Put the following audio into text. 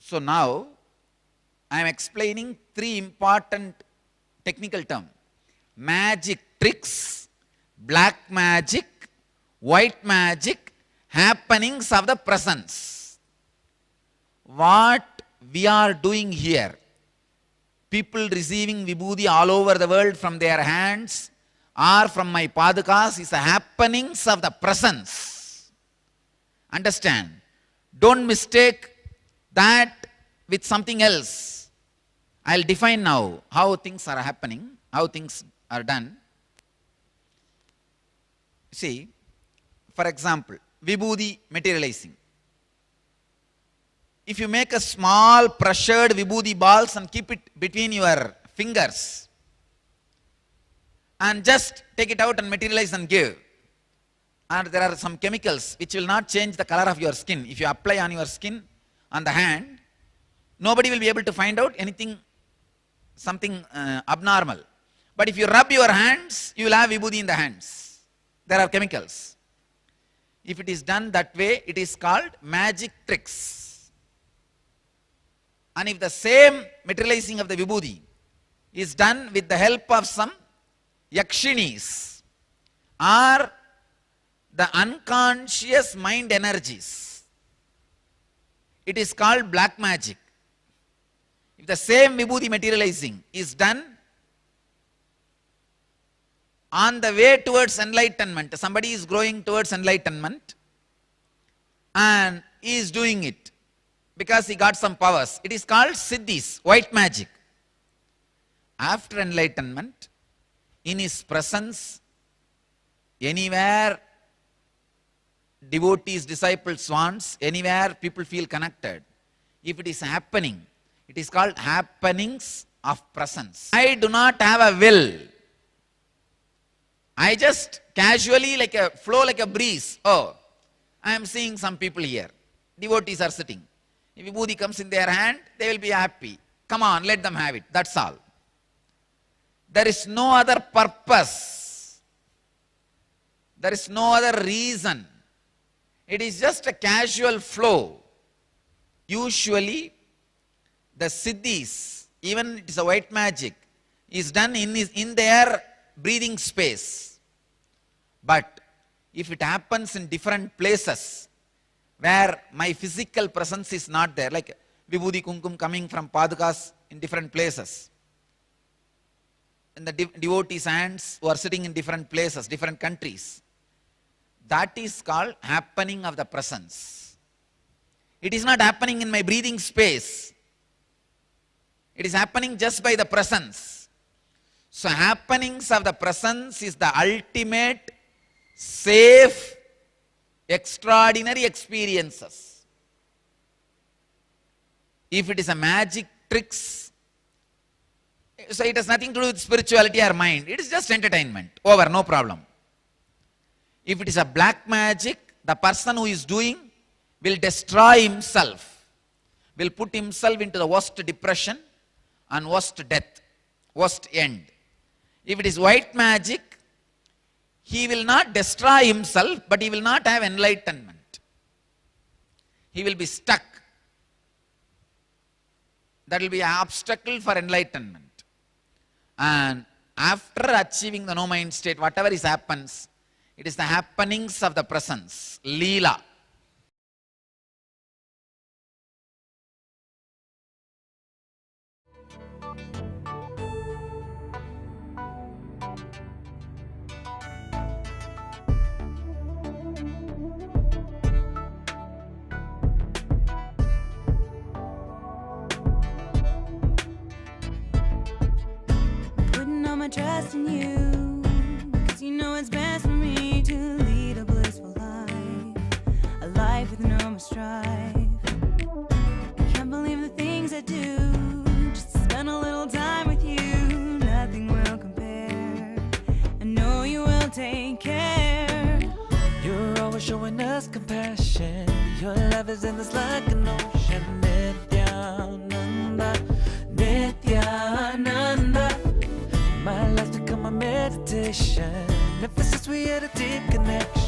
So now I am explaining three important technical terms: magic tricks, black magic, white magic, happenings of the presence. What we are doing here, people receiving vibhuti all over the world from their hands or from my padukas, is the happenings of the presence. Understand? Don't mistake that with something else. I'll define now how things are happening, how things are done. See, for example, vibhuti materializing. If you make a small pressured vibhuti balls and keep it between your fingers and just take it out and materialize and give, and there are some chemicals which will not change the color of your skin. If you apply on your skin, on the hand, nobody will be able to find out anything, something abnormal. But if you rub your hands, you will have vibhuti in the hands. There are chemicals. If it is done that way, it is called magic tricks. And if the same materializing of the vibhuti is done with the help of some yakshinis or the unconscious mind energies, it is called black magic. If the same vibhuti materializing is done on the way towards enlightenment, somebody is growing towards enlightenment and he is doing it because he got some powers, it is called siddhis, white magic. After enlightenment, in his presence, anywhere devotees, disciples, swans, anywhere people feel connected, if it is happening, it is called happenings of presence. I do not have a will. I just casually, like a flow, like a breeze. Oh, I am seeing some people here. Devotees are sitting. If vibhuti comes in their hand, they will be happy. Come on, let them have it. That's all. There is no other purpose. There is no other reason. It is just a casual flow. Usually, the siddhis, even it is a white magic, is done in their breathing space. But if it happens in different places where my physical presence is not there, like vibhuti kumkum coming from padukas in different places, in the devotees' hands who are sitting in different places, different countries, that is called happening of the presence. It is not happening in my breathing space. It is happening just by the presence. So happenings of the presence is the ultimate, safe, extraordinary experiences. If it is a magic tricks, so it has nothing to do with spirituality or mind. It is just entertainment. Over, no problem. If it is a black magic, the person who is doing will destroy himself, will put himself into the worst depression and worst death, worst end. If it is white magic, he will not destroy himself, but he will not have enlightenment. He will be stuck. That will be an obstacle for enlightenment. And after achieving the no mind state, whatever happens, it is the happenings of the presence, Leela. Putting all my trust in you, 'cause you know it's best for me to lead a blissful life, a life with no more strife. I can't believe the things I do, just to spend a little time with you. Nothing will compare. I know you will take care. You're always showing us compassion. Your love is endless like an ocean. Nityananda, Nityananda. My life's become a meditation. Ever since we had a deep connection.